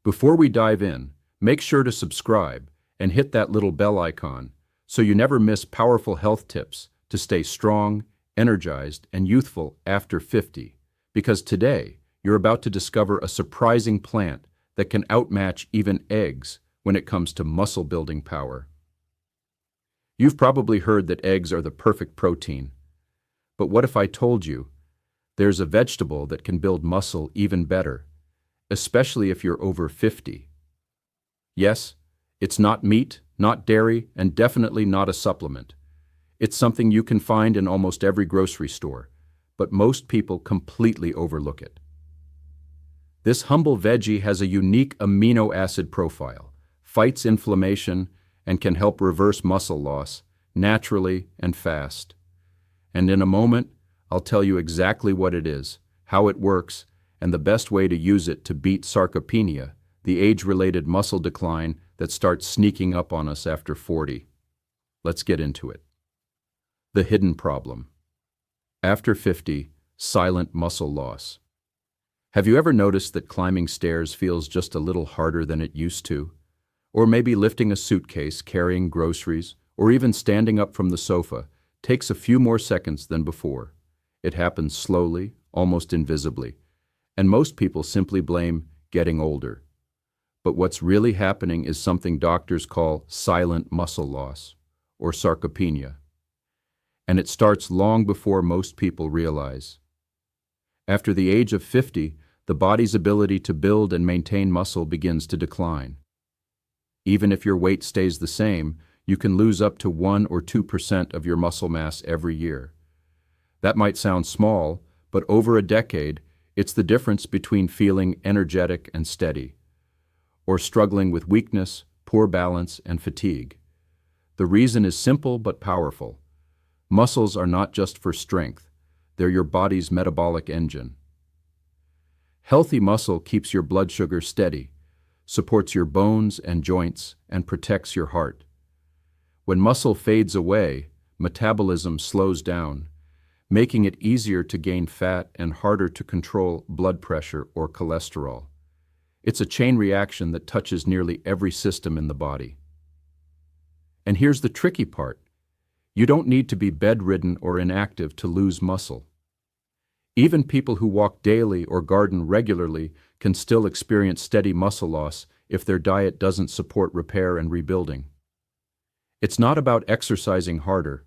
Before we dive in, make sure to subscribe and hit that little bell icon so you never miss powerful health tips to stay strong, energized, and youthful after 50. Because today, you're about to discover a surprising plant that can outmatch even eggs when it comes to muscle building power. You've probably heard that eggs are the perfect protein. But what if I told you there's a vegetable that can build muscle even better, especially if you're over 50? Yes, it's not meat, not dairy, and definitely not a supplement. It's something you can find in almost every grocery store, but most people completely overlook it. This humble veggie has a unique amino acid profile, fights inflammation, and can help reverse muscle loss naturally and fast. And in a moment, I'll tell you exactly what it is, how it works, and the best way to use it to beat sarcopenia, the age-related muscle decline that starts sneaking up on us after 40. Let's get into it. The hidden problem. After 50, silent muscle loss. Have you ever noticed that climbing stairs feels just a little harder than it used to? Or maybe lifting a suitcase, carrying groceries, or even standing up from the sofa takes a few more seconds than before. It happens slowly, almost invisibly, and most people simply blame getting older. But what's really happening is something doctors call silent muscle loss, or sarcopenia. And it starts long before most people realize. After the age of 50, the body's ability to build and maintain muscle begins to decline. Even if your weight stays the same, you can lose up to 1 or 2% of your muscle mass every year. That might sound small, but over a decade, it's the difference between feeling energetic and steady, or struggling with weakness, poor balance, and fatigue. The reason is simple but powerful. Muscles are not just for strength, they're your body's metabolic engine. Healthy muscle keeps your blood sugar steady, supports your bones and joints, and protects your heart. When muscle fades away, metabolism slows down, making it easier to gain fat and harder to control blood pressure or cholesterol. It's a chain reaction that touches nearly every system in the body. And here's the tricky part. You don't need to be bedridden or inactive to lose muscle. Even people who walk daily or garden regularly can still experience steady muscle loss if their diet doesn't support repair and rebuilding. It's not about exercising harder.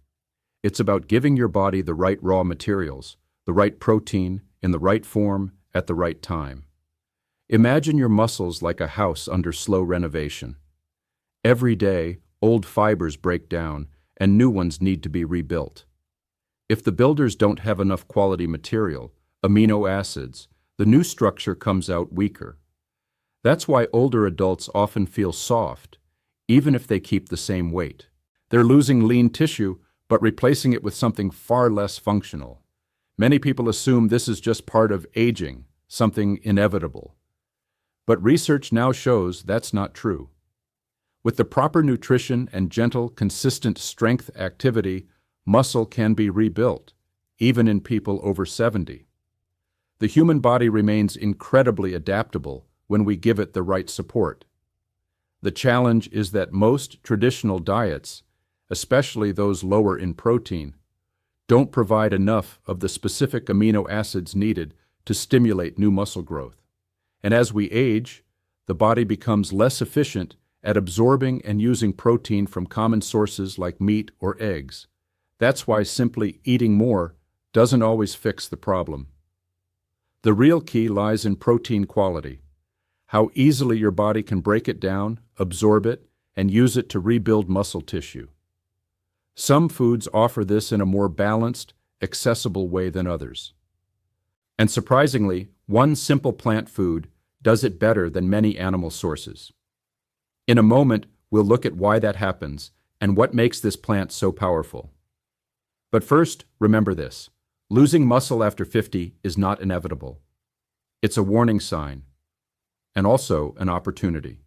It's about giving your body the right raw materials, the right protein, in the right form, at the right time. Imagine your muscles like a house under slow renovation. Every day, old fibers break down, and new ones need to be rebuilt. If the builders don't have enough quality material, amino acids, the new structure comes out weaker. That's why older adults often feel soft, even if they keep the same weight. They're losing lean tissue, but replacing it with something far less functional. Many people assume this is just part of aging, something inevitable. But research now shows that's not true. With the proper nutrition and gentle, consistent strength activity, muscle can be rebuilt, even in people over 70. The human body remains incredibly adaptable when we give it the right support. The challenge is that most traditional diets, especially those lower in protein, don't provide enough of the specific amino acids needed to stimulate new muscle growth. And as we age, the body becomes less efficient at absorbing and using protein from common sources like meat or eggs. That's why simply eating more doesn't always fix the problem. The real key lies in protein quality, how easily your body can break it down, absorb it, and use it to rebuild muscle tissue. Some foods offer this in a more balanced, accessible way than others. And surprisingly, one simple plant food does it better than many animal sources. In a moment, we'll look at why that happens and what makes this plant so powerful. But first, remember this. Losing muscle after 50 is not inevitable. It's a warning sign, and also an opportunity.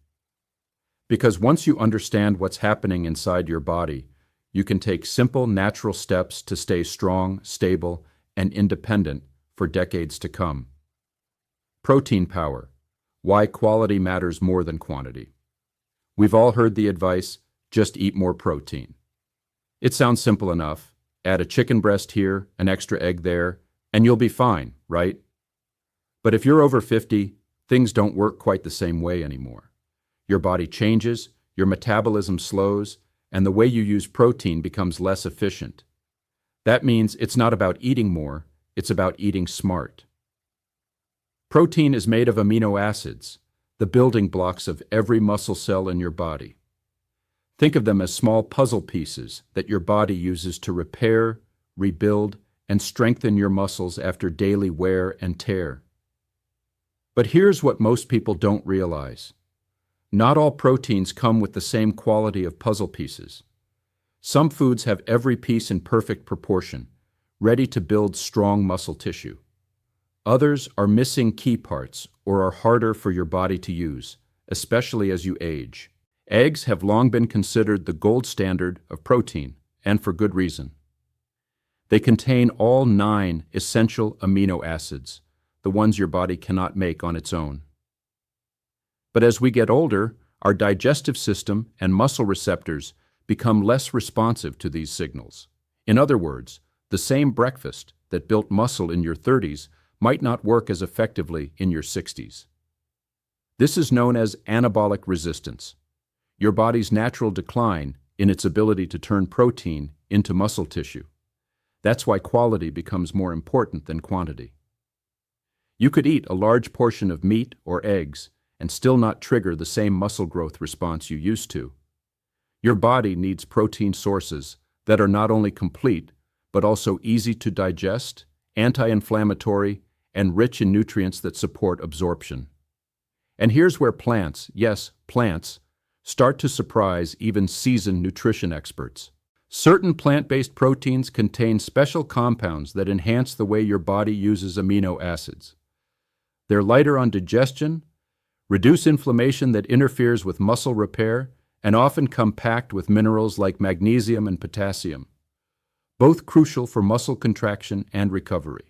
Because once you understand what's happening inside your body, you can take simple, natural steps to stay strong, stable, and independent for decades to come. Protein power. Why quality matters more than quantity. We've all heard the advice, just eat more protein. It sounds simple enough. Add a chicken breast here, an extra egg there, and you'll be fine, right? But if you're over 50, things don't work quite the same way anymore. Your body changes, your metabolism slows, and the way you use protein becomes less efficient. That means it's not about eating more, it's about eating smart. Protein is made of amino acids, the building blocks of every muscle cell in your body. Think of them as small puzzle pieces that your body uses to repair, rebuild, and strengthen your muscles after daily wear and tear. But here's what most people don't realize. Not all proteins come with the same quality of puzzle pieces. Some foods have every piece in perfect proportion, ready to build strong muscle tissue. Others are missing key parts or are harder for your body to use, especially as you age. Eggs have long been considered the gold standard of protein, and for good reason. They contain all 9 essential amino acids, the ones your body cannot make on its own. But as we get older, our digestive system and muscle receptors become less responsive to these signals. In other words, the same breakfast that built muscle in your 30s might not work as effectively in your 60s. This is known as anabolic resistance, your body's natural decline in its ability to turn protein into muscle tissue. That's why quality becomes more important than quantity. You could eat a large portion of meat or eggs and still not trigger the same muscle growth response you used to. Your body needs protein sources that are not only complete, but also easy to digest, anti-inflammatory, and rich in nutrients that support absorption. And here's where plants, yes, plants, start to surprise even seasoned nutrition experts. Certain plant-based proteins contain special compounds that enhance the way your body uses amino acids. They're lighter on digestion, reduce inflammation that interferes with muscle repair, and often come packed with minerals like magnesium and potassium, both crucial for muscle contraction and recovery.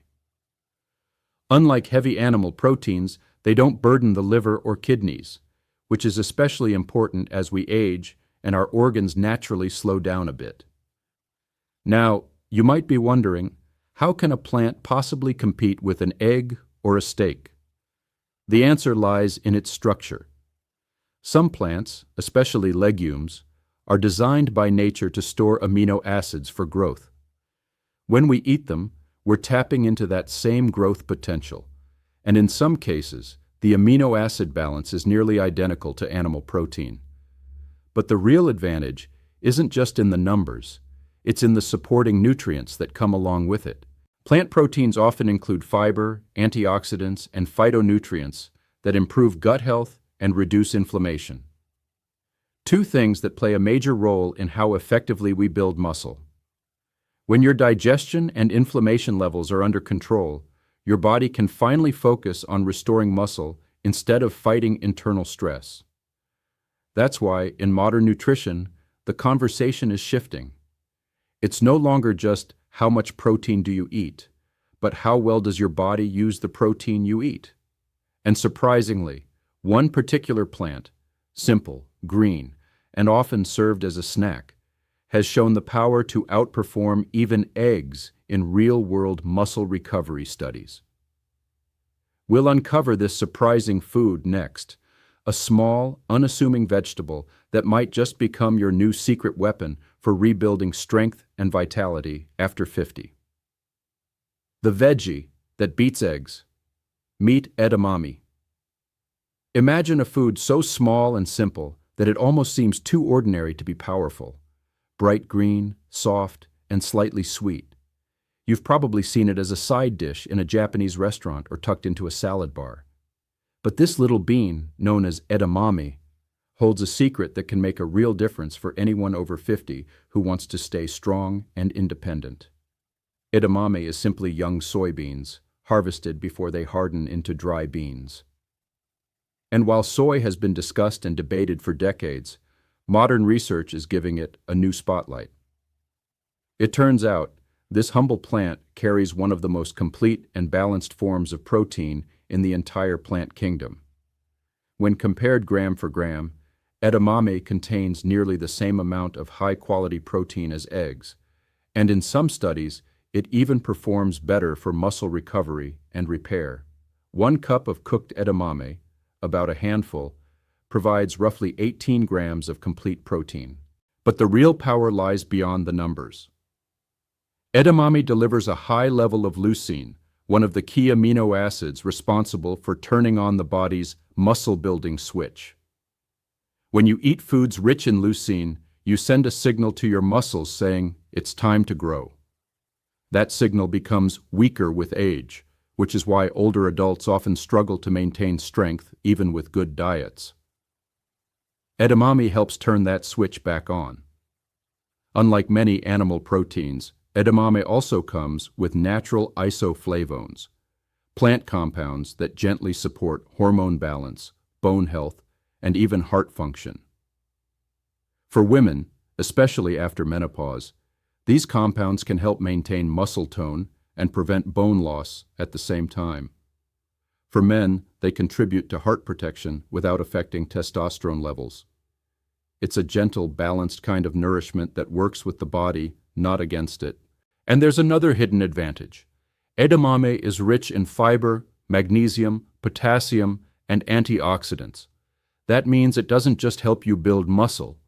Unlike heavy animal proteins, they don't burden the liver or kidneys, which is especially important as we age and our organs naturally slow down a bit. Now, you might be wondering, how can a plant possibly compete with an egg or a steak? The answer lies in its structure. Some plants, especially legumes, are designed by nature to store amino acids for growth. When we eat them, we're tapping into that same growth potential, and in some cases, the amino acid balance is nearly identical to animal protein. But the real advantage isn't just in the numbers, it's in the supporting nutrients that come along with it. Plant proteins often include fiber, antioxidants, and phytonutrients that improve gut health and reduce inflammation. 2 things that play a major role in how effectively we build muscle. When your digestion and inflammation levels are under control, your body can finally focus on restoring muscle instead of fighting internal stress. That's why, in modern nutrition, the conversation is shifting. It's no longer just how much protein do you eat, but how well does your body use the protein you eat? And surprisingly, one particular plant, simple, green, and often served as a snack, has shown the power to outperform even eggs in real-world muscle recovery studies. We'll uncover this surprising food next, a small, unassuming vegetable that might just become your new secret weapon for rebuilding strength and vitality after 50. The veggie that beats eggs. Meet edamame. Imagine a food so small and simple that it almost seems too ordinary to be powerful. Bright green, soft, and slightly sweet. You've probably seen it as a side dish in a Japanese restaurant or tucked into a salad bar. But this little bean, known as edamame, holds a secret that can make a real difference for anyone over 50 who wants to stay strong and independent. Edamame is simply young soybeans, harvested before they harden into dry beans. And while soy has been discussed and debated for decades, modern research is giving it a new spotlight. It turns out, this humble plant carries one of the most complete and balanced forms of protein in the entire plant kingdom. When compared gram for gram, edamame contains nearly the same amount of high-quality protein as eggs, and in some studies, it even performs better for muscle recovery and repair. 1 cup of cooked edamame, about a handful, provides roughly 18 grams of complete protein. But the real power lies beyond the numbers. Edamame delivers a high level of leucine, one of the key amino acids responsible for turning on the body's muscle-building switch. When you eat foods rich in leucine, you send a signal to your muscles saying, "It's time to grow." That signal becomes weaker with age, which is why older adults often struggle to maintain strength even with good diets. Edamame helps turn that switch back on. Unlike many animal proteins, edamame also comes with natural isoflavones, plant compounds that gently support hormone balance, bone health, and even heart function. For women, especially after menopause, these compounds can help maintain muscle tone and prevent bone loss at the same time. For men, they contribute to heart protection without affecting testosterone levels. It's a gentle, balanced kind of nourishment that works with the body, not against it. And there's another hidden advantage. Edamame is rich in fiber, magnesium, potassium, and antioxidants. That means it doesn't just help you build muscle.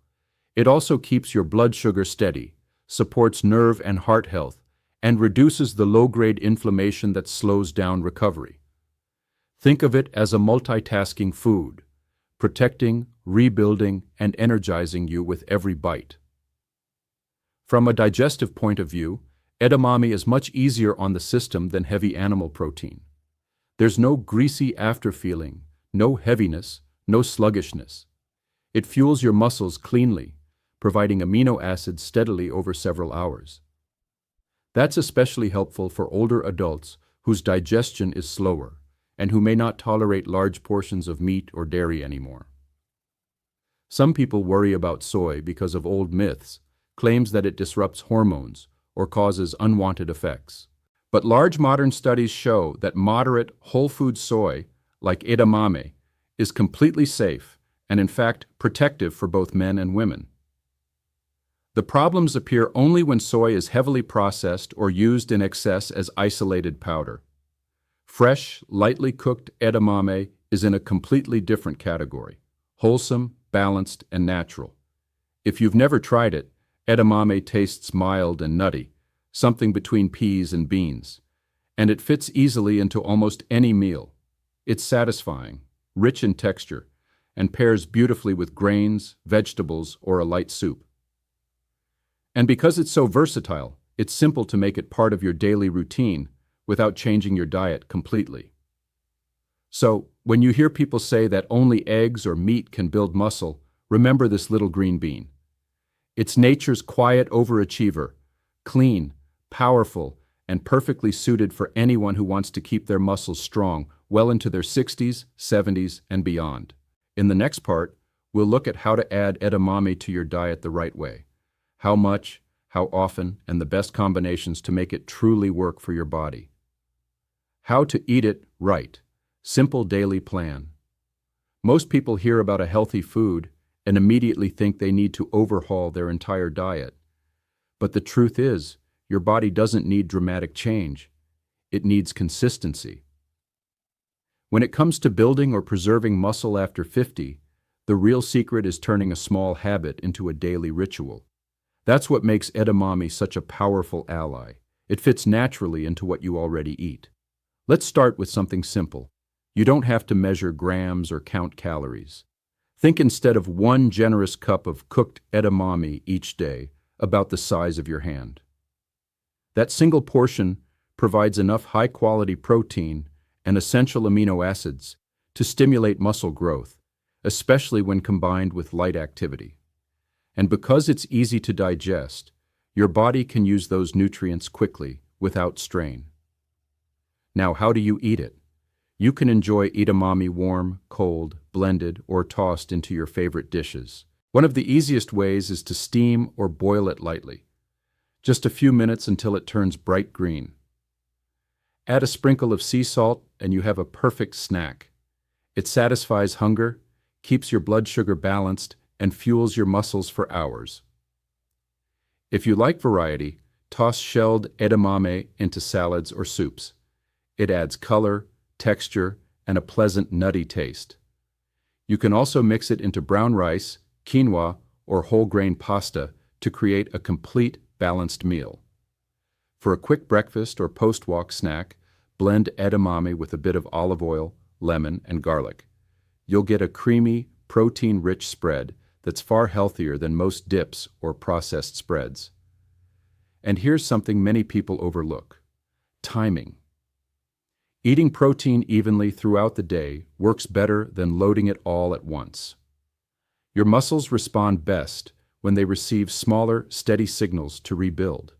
It also keeps your blood sugar steady, supports nerve and heart health, and reduces the low-grade inflammation that slows down recovery. Think of it as a multitasking food, protecting, rebuilding, and energizing you with every bite. From a digestive point of view, edamame is much easier on the system than heavy animal protein. There's no greasy afterfeeling, no heaviness, no sluggishness. It fuels your muscles cleanly, providing amino acids steadily over several hours. That's especially helpful for older adults whose digestion is slower and who may not tolerate large portions of meat or dairy anymore. Some people worry about soy because of old myths, claims that it disrupts hormones or causes unwanted effects. But large modern studies show that moderate whole food soy, like edamame, is completely safe and in fact protective for both men and women. The problems appear only when soy is heavily processed or used in excess as isolated powder. Fresh, lightly cooked edamame is in a completely different category, wholesome, balanced, and natural. If you've never tried it, edamame tastes mild and nutty, something between peas and beans, and it fits easily into almost any meal. It's satisfying, rich in texture, and pairs beautifully with grains, vegetables, or a light soup. And because it's so versatile, it's simple to make it part of your daily routine without changing your diet completely. So, when you hear people say that only eggs or meat can build muscle, remember this little green bean. It's nature's quiet overachiever, clean, powerful, and perfectly suited for anyone who wants to keep their muscles strong well into their 60s, 70s, and beyond. In the next part, we'll look at how to add edamame to your diet the right way, how much, how often, and the best combinations to make it truly work for your body. How to eat it right. Simple daily plan. Most people hear about a healthy food and immediately think they need to overhaul their entire diet. But the truth is, your body doesn't need dramatic change. It needs consistency. When it comes to building or preserving muscle after 50, the real secret is turning a small habit into a daily ritual. That's what makes edamame such a powerful ally. It fits naturally into what you already eat. Let's start with something simple. You don't have to measure grams or count calories. Think instead of one generous cup of cooked edamame each day, about the size of your hand. That single portion provides enough high-quality protein and essential amino acids to stimulate muscle growth, especially when combined with light activity. And because it's easy to digest, your body can use those nutrients quickly, without strain. Now, how do you eat it? You can enjoy edamame warm, cold, blended, or tossed into your favorite dishes. One of the easiest ways is to steam or boil it lightly, just a few minutes until it turns bright green. Add a sprinkle of sea salt and you have a perfect snack. It satisfies hunger, keeps your blood sugar balanced, and fuels your muscles for hours. If you like variety, toss shelled edamame into salads or soups. It adds color, texture, and a pleasant nutty taste. You can also mix it into brown rice, quinoa, or whole grain pasta to create a complete, balanced meal. For a quick breakfast or post-walk snack, blend edamame with a bit of olive oil, lemon, and garlic. You'll get a creamy, protein-rich spread that's far healthier than most dips or processed spreads. And here's something many people overlook: timing. Eating protein evenly throughout the day works better than loading it all at once. Your muscles respond best when they receive smaller, steady signals to rebuild.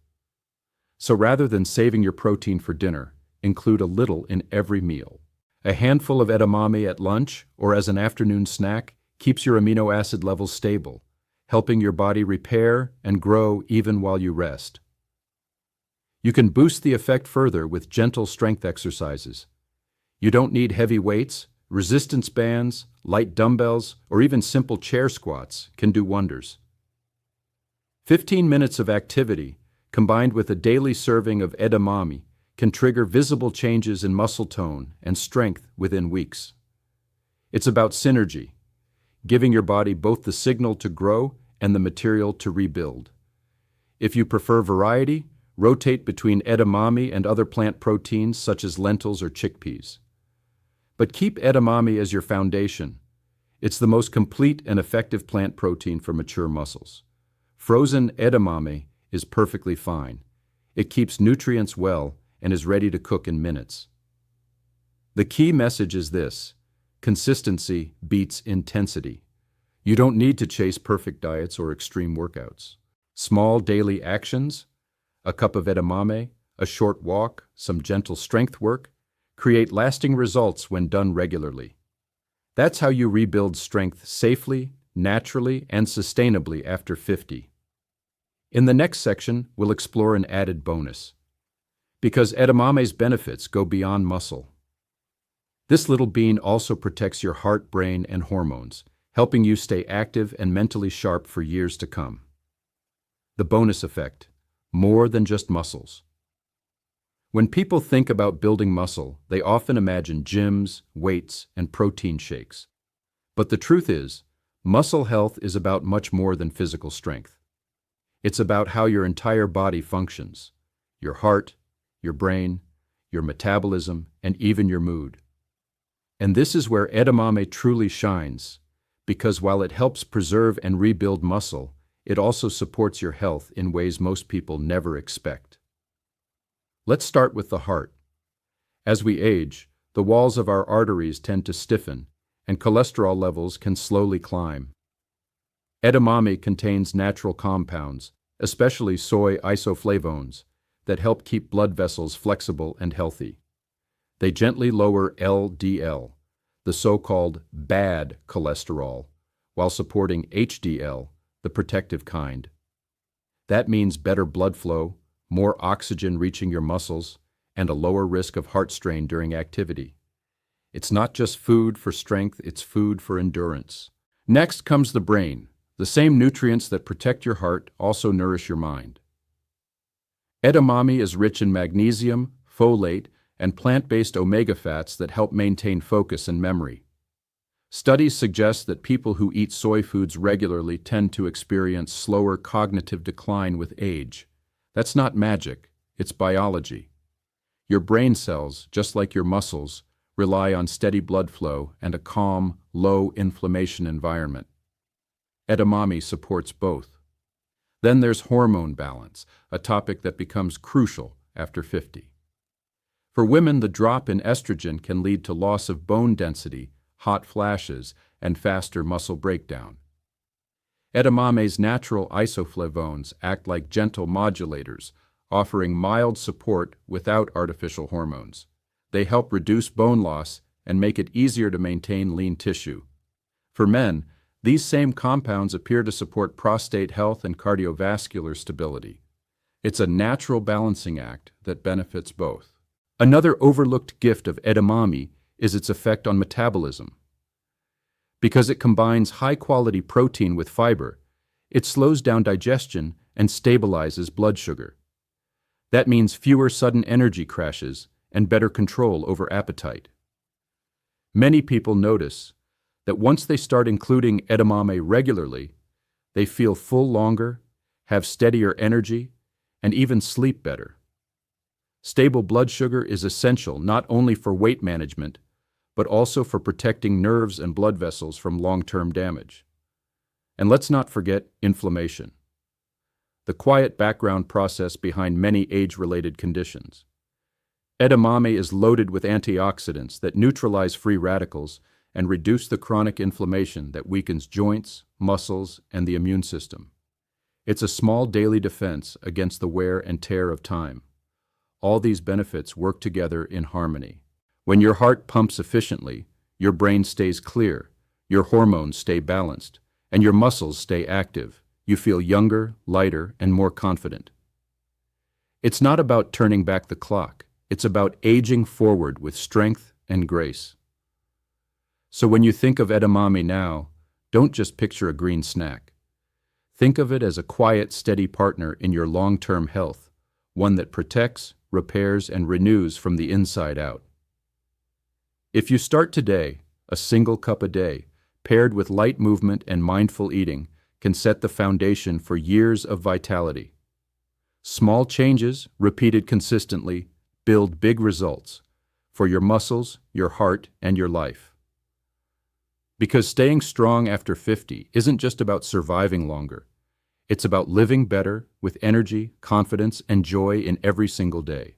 So rather than saving your protein for dinner, include a little in every meal. A handful of edamame at lunch or as an afternoon snack keeps your amino acid levels stable, helping your body repair and grow even while you rest. You can boost the effect further with gentle strength exercises. You don't need heavy weights. Resistance bands, light dumbbells, or even simple chair squats can do wonders. 15 minutes of activity, combined with a daily serving of edamame, can trigger visible changes in muscle tone and strength within weeks. It's about synergy, giving your body both the signal to grow and the material to rebuild. If you prefer variety, rotate between edamame and other plant proteins such as lentils or chickpeas. But keep edamame as your foundation. It's the most complete and effective plant protein for mature muscles. Frozen edamame is perfectly fine. It keeps nutrients well and is ready to cook in minutes. The key message is this: consistency beats intensity. You don't need to chase perfect diets or extreme workouts. Small daily actions, a cup of edamame, a short walk, some gentle strength work, create lasting results when done regularly. That's how you rebuild strength safely, naturally, and sustainably after 50. In the next section, we'll explore an added bonus, because edamame's benefits go beyond muscle. This little bean also protects your heart, brain, and hormones, helping you stay active and mentally sharp for years to come. The bonus effect: more than just muscles. When people think about building muscle, they often imagine gyms, weights, and protein shakes. But the truth is, muscle health is about much more than physical strength. It's about how your entire body functions: your heart, your brain, your metabolism, and even your mood. And this is where edamame truly shines, because while it helps preserve and rebuild muscle, it also supports your health in ways most people never expect. Let's start with the heart. As we age, the walls of our arteries tend to stiffen, and cholesterol levels can slowly climb. Edamame contains natural compounds, especially soy isoflavones, that help keep blood vessels flexible and healthy. They gently lower LDL, the so-called bad cholesterol, while supporting HDL, the protective kind. That means better blood flow, more oxygen reaching your muscles, and a lower risk of heart strain during activity. It's not just food for strength, it's food for endurance. Next comes the brain. The same nutrients that protect your heart also nourish your mind. Edamame is rich in magnesium, folate, and plant-based omega fats that help maintain focus and memory. Studies suggest that people who eat soy foods regularly tend to experience slower cognitive decline with age. That's not magic, it's biology. Your brain cells, just like your muscles, rely on steady blood flow and a calm, low inflammation environment. Edamame supports both. Then there's hormone balance, a topic that becomes crucial after 50. For women, the drop in estrogen can lead to loss of bone density, hot flashes, and faster muscle breakdown. Edamame's natural isoflavones act like gentle modulators, offering mild support without artificial hormones. They help reduce bone loss and make it easier to maintain lean tissue. For men, these same compounds appear to support prostate health and cardiovascular stability. It's a natural balancing act that benefits both. Another overlooked gift of edamame is its effect on metabolism. Because it combines high-quality protein with fiber, it slows down digestion and stabilizes blood sugar. That means fewer sudden energy crashes and better control over appetite. Many people notice that once they start including edamame regularly, they feel full longer, have steadier energy, and even sleep better. Stable blood sugar is essential not only for weight management, but also for protecting nerves and blood vessels from long-term damage. And let's not forget inflammation, the quiet background process behind many age-related conditions. Edamame is loaded with antioxidants that neutralize free radicals and reduce the chronic inflammation that weakens joints, muscles, and the immune system. It's a small daily defense against the wear and tear of time. All these benefits work together in harmony. When your heart pumps efficiently, your brain stays clear, your hormones stay balanced, and your muscles stay active. You feel younger, lighter, and more confident. It's not about turning back the clock. It's about aging forward with strength and grace. So when you think of edamame now, don't just picture a green snack. Think of it as a quiet, steady partner in your long-term health, one that protects, repairs, and renews from the inside out. If you start today, a single cup a day, paired with light movement and mindful eating, can set the foundation for years of vitality. Small changes, repeated consistently, build big results for your muscles, your heart, and your life. Because staying strong after 50 isn't just about surviving longer. It's about living better with energy, confidence, and joy in every single day.